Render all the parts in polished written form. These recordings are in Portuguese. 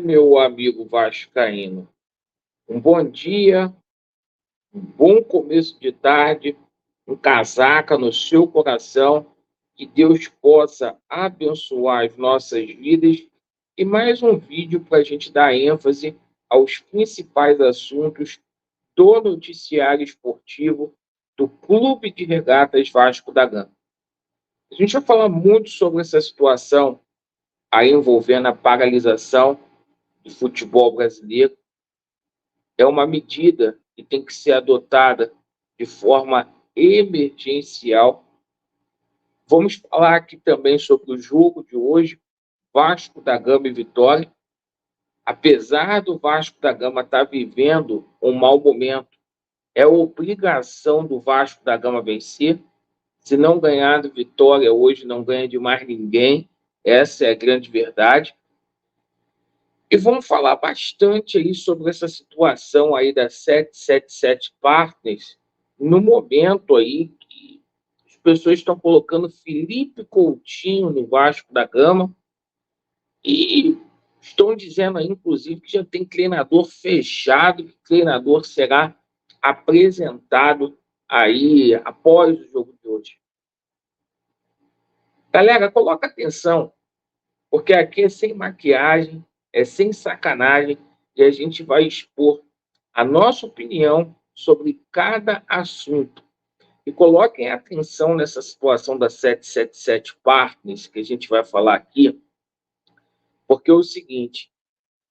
Meu amigo vascaíno, um bom dia, um bom começo de tarde, um casaca no seu coração, que Deus possa abençoar as nossas vidas e mais um vídeo para a gente dar ênfase aos principais assuntos do noticiário esportivo do Clube de Regatas Vasco da Gama. A gente vai falar muito sobre essa situação aí envolvendo a paralisação do futebol brasileiro. É uma medida que tem que ser adotada de forma emergencial. Vamos falar aqui também sobre o jogo de hoje, Vasco da Gama e Vitória. Apesar do Vasco da Gama estar vivendo um mau momento, é obrigação do Vasco da Gama vencer. Se não ganhar do Vitória hoje, não ganha de mais ninguém. Essa é a grande verdade. E vamos falar bastante aí sobre essa situação aí da 777 Partners, no momento aí que as pessoas estão colocando Felipe Coutinho no Vasco da Gama e estão dizendo aí, inclusive, que já tem treinador fechado, que o treinador será apresentado aí após o jogo de hoje. Galera, coloca atenção, porque aqui é sem maquiagem, é sem sacanagem, e a gente vai expor a nossa opinião sobre cada assunto. E coloquem atenção nessa situação da 777 Partners, que a gente vai falar aqui, porque é o seguinte: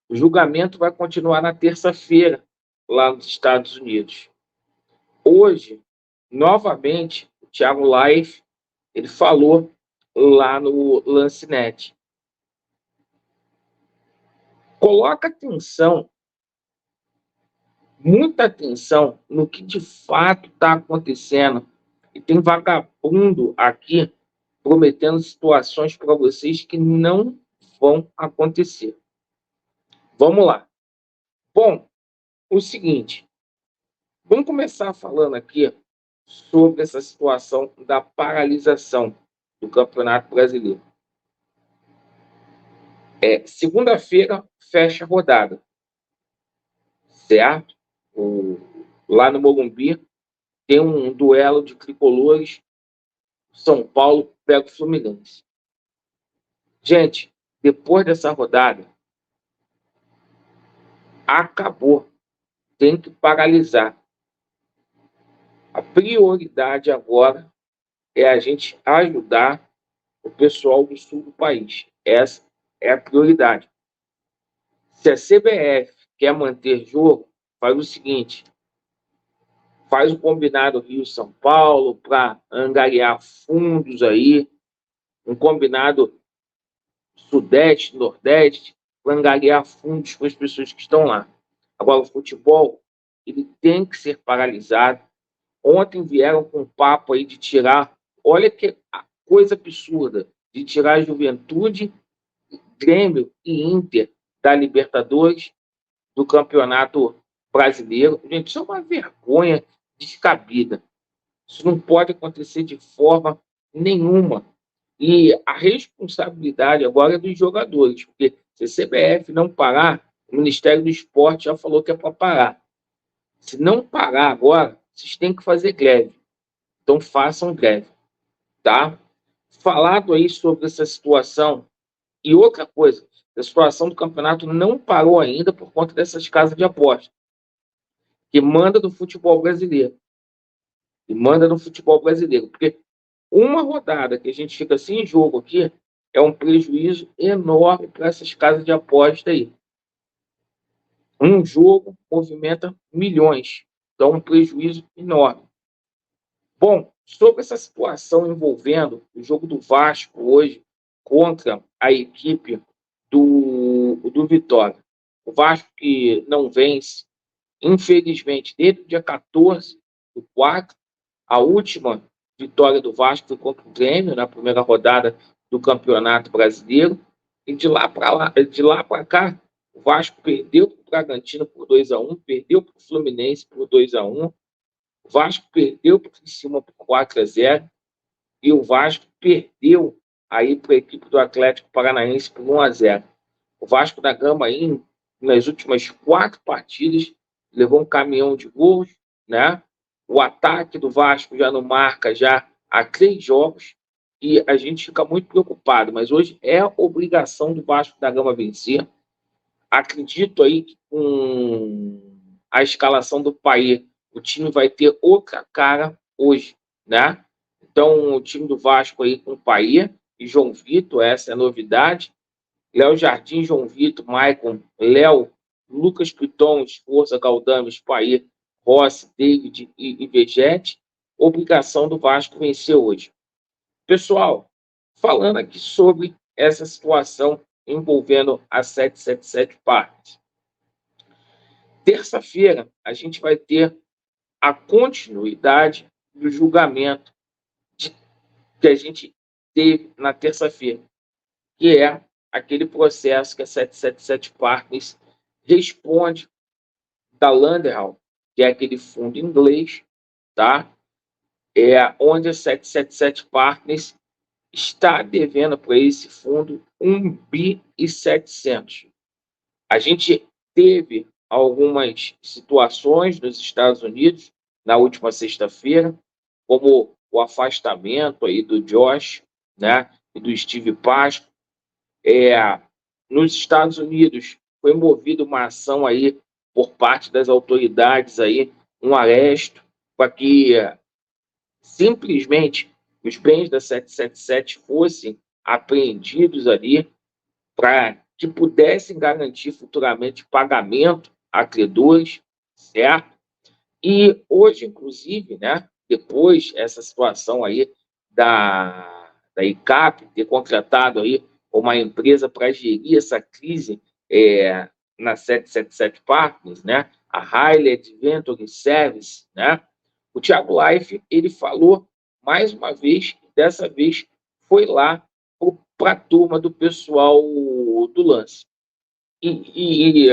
o julgamento vai continuar na terça-feira, lá nos Estados Unidos. Hoje, novamente, o Thiago Life, ele falou lá no Lancenet. Coloca atenção, muita atenção no que de fato está acontecendo. E tem vagabundo aqui prometendo situações para vocês que não vão acontecer. Vamos lá. Bom, o seguinte, vamos começar falando aqui sobre essa situação da paralisação do Campeonato Brasileiro. Segunda-feira fecha a rodada, certo? Lá no Morumbi tem um duelo de tricolores. São Paulo pega o Fluminense. Gente, depois dessa rodada, acabou. Tem que paralisar. A prioridade agora é a gente ajudar o pessoal do sul do país. Essa é a prioridade. Se a CBF quer manter jogo, faz o seguinte: faz o combinado Rio-São Paulo para angariar fundos aí, um combinado Sudeste, Nordeste, para angariar fundos para as pessoas que estão lá. Agora, o futebol, ele tem que ser paralisado. Ontem vieram com um papo aí de tirar, olha que coisa absurda, de tirar a Juventude, Grêmio e Inter da Libertadores, do Campeonato Brasileiro. Gente, isso é uma vergonha descabida. Isso não pode acontecer de forma nenhuma. E a responsabilidade agora é dos jogadores, porque se a CBF não parar, o Ministério do Esporte já falou que é para parar. Se não parar agora, vocês têm que fazer greve. Então façam greve, tá? Falado aí sobre essa situação. E outra coisa, a situação do campeonato não parou ainda por conta dessas casas de aposta, que manda do futebol brasileiro. E manda no futebol brasileiro. Porque uma rodada que a gente fica sem jogo aqui é um prejuízo enorme para essas casas de aposta aí. Um jogo movimenta milhões. Então, um prejuízo enorme. Bom, sobre essa situação envolvendo o jogo do Vasco hoje contra a equipe do Vitória. O Vasco que não vence, infelizmente, desde o dia 14 do 4, a última vitória do Vasco foi contra o Grêmio na primeira rodada do Campeonato Brasileiro. E de lá para cá, o Vasco perdeu para o Bragantino por 2-1, perdeu para o Fluminense por 2-1, o Vasco perdeu para o Criciúma por 4-0 e o Vasco perdeu aí para a equipe do Atlético Paranaense por 1-0. O Vasco da Gama aí, nas últimas 4 partidas, levou um caminhão de gols, né? O ataque do Vasco já não marca já há 3 jogos e a gente fica muito preocupado, mas hoje é obrigação do Vasco da Gama vencer. Acredito aí que com a escalação do Paê, o time vai ter outra cara hoje, né? Então, o time do Vasco aí com o Paê e João Vitor, essa é a novidade. Léo Jardim, João Vitor, Maicon, Léo, Lucas Piton, Esforça, Galdames, Paê, Rossi, David e Vegete. Obrigação do Vasco vencer hoje. Pessoal, falando aqui sobre essa situação envolvendo a 777 Parques. Terça-feira, a gente vai ter a continuidade do julgamento que a gente teve na terça-feira, que é aquele processo que a 777 Partners responde da Landerhall, que é aquele fundo inglês, tá? Onde a 777 Partners está devendo para esse fundo 1,7 bi. A gente teve algumas situações nos Estados Unidos na última sexta-feira, como o afastamento aí do Josh, né, e do Steve Pasco. Nos Estados Unidos foi movida uma ação aí por parte das autoridades aí, um arresto para que simplesmente os bens da 777 fossem apreendidos ali para que pudessem garantir futuramente pagamento a credores, certo? E hoje, inclusive, né, depois essa situação aí da ICAP ter contratado aí uma empresa para gerir essa crise na 777 Partners, né, a Highlight Venture Service, né, o Thiago Life, ele falou mais uma vez, dessa vez foi lá para a turma do pessoal do lance. E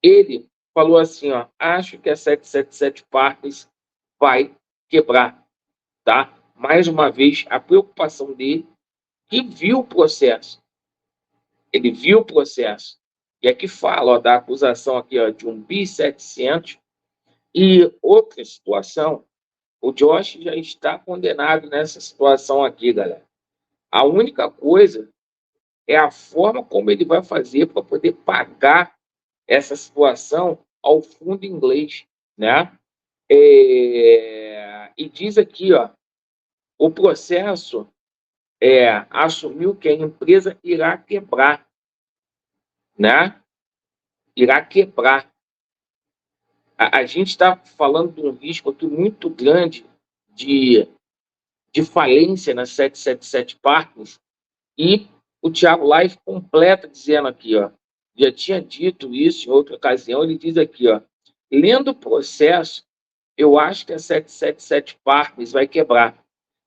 ele falou assim, ó, acho que a 777 Partners vai quebrar, tá? Mais uma vez, a preocupação dele, que viu o processo. Ele viu o processo. E aqui fala, ó, da acusação aqui, ó, de 1,7 bi. E outra situação, o Josh já está condenado nessa situação aqui, galera. A única coisa é a forma como ele vai fazer para poder pagar essa situação ao fundo inglês, né? E diz aqui, ó, o processo assumiu que a empresa irá quebrar, né? Irá quebrar. A gente está falando de um risco aqui muito grande de falência na 777 Partners e o Thiago Life completa dizendo aqui, ó, já tinha dito isso em outra ocasião, ele diz aqui, ó, lendo o processo, eu acho que a 777 Partners vai quebrar.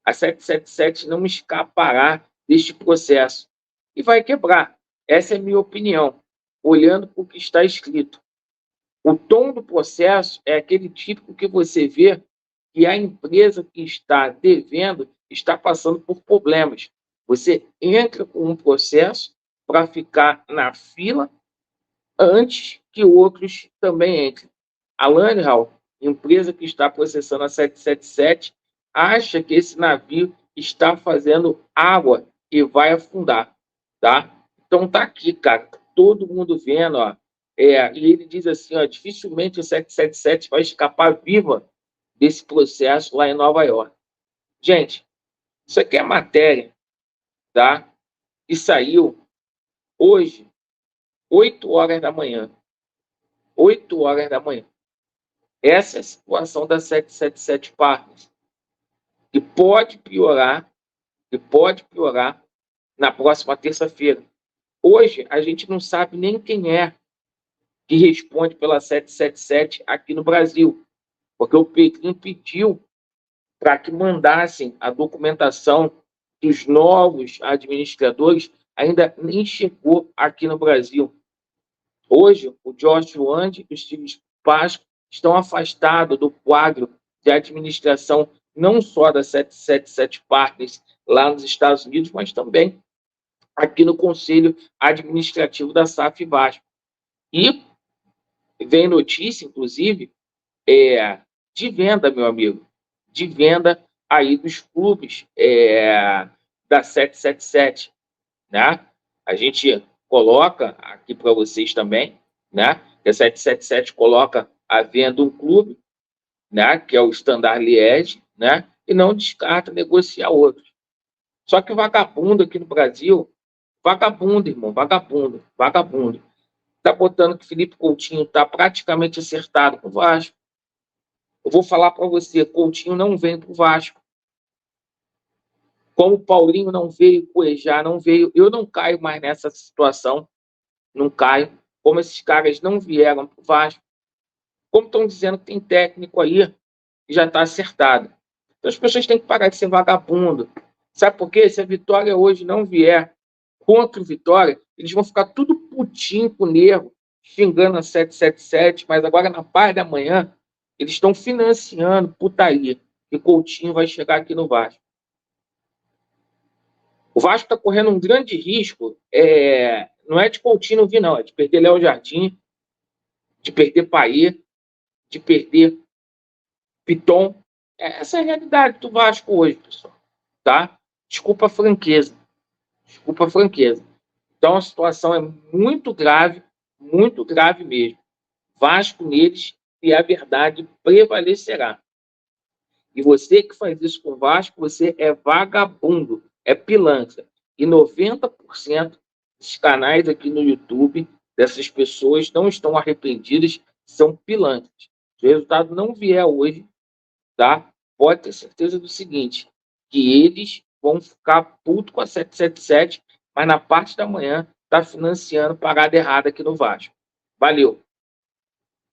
A 777 não escapará deste processo e vai quebrar. Essa é a minha opinião, olhando para o que está escrito. O tom do processo é aquele típico que você vê que a empresa que está devendo está passando por problemas. Você entra com um processo para ficar na fila antes que outros também entrem. A Landerhall, empresa que está processando a 777, acha que esse navio está fazendo água e vai afundar, tá? Então tá aqui, cara, todo mundo vendo, ó. E ele diz assim, ó, dificilmente o 777 vai escapar viva desse processo lá em Nova York. Gente, isso aqui é matéria, tá? E saiu hoje, 8 horas da manhã. 8 horas da manhã. Essa é a situação da 777 Partners, que pode piorar na próxima terça-feira. Hoje, a gente não sabe nem quem é que responde pela 777 aqui no Brasil, porque o Petrin pediu para que mandassem a documentação dos novos administradores, ainda nem chegou aqui no Brasil. Hoje, o Josh Wand e o Steve Pasco estão afastados do quadro de administração não só da 777 Partners lá nos Estados Unidos, mas também aqui no Conselho Administrativo da SAF Vasco. E vem notícia, inclusive, de venda, meu amigo, de venda aí dos clubes da 777, né? A gente coloca aqui para vocês também, né? Que a 777 coloca à venda um clube, né? Que é o Standard Liège, né? E não descarta negociar outros. Só que vagabundo aqui no Brasil, vagabundo, irmão, vagabundo, vagabundo. Tá botando que Felipe Coutinho tá praticamente acertado com o Vasco. Eu vou falar para você, Coutinho não vem para o Vasco. Como o Paulinho não veio, Cuejá não veio, eu não caio mais nessa situação, não caio. Como esses caras não vieram para o Vasco, como estão dizendo que tem técnico aí que já está acertado. Então as pessoas têm que parar de ser vagabundo. Sabe por quê? Se a Vitória hoje não vier contra o Vitória, eles vão ficar tudo putinho com o Nervo, xingando a 777, mas agora na parte da manhã eles estão financiando putaria. E Coutinho vai chegar aqui no Vasco. O Vasco está correndo um grande risco, não é de Coutinho não vir, não, é de perder Léo Jardim, de perder Payet, de perder Piton. Essa é a realidade do Vasco hoje, pessoal. Tá? Desculpa a franqueza. Desculpa a franqueza. Então a situação é muito grave mesmo. Vasco neles e a verdade prevalecerá. E você que faz isso com o Vasco, você é vagabundo, é pilantra. E 90% dos canais aqui no YouTube dessas pessoas não estão arrependidas, são pilantras. Se o resultado não vier hoje, tá? Pode ter certeza do seguinte, que eles vão ficar puto com a 777, mas na parte da manhã tá financiando parada errada aqui no Vasco. Valeu!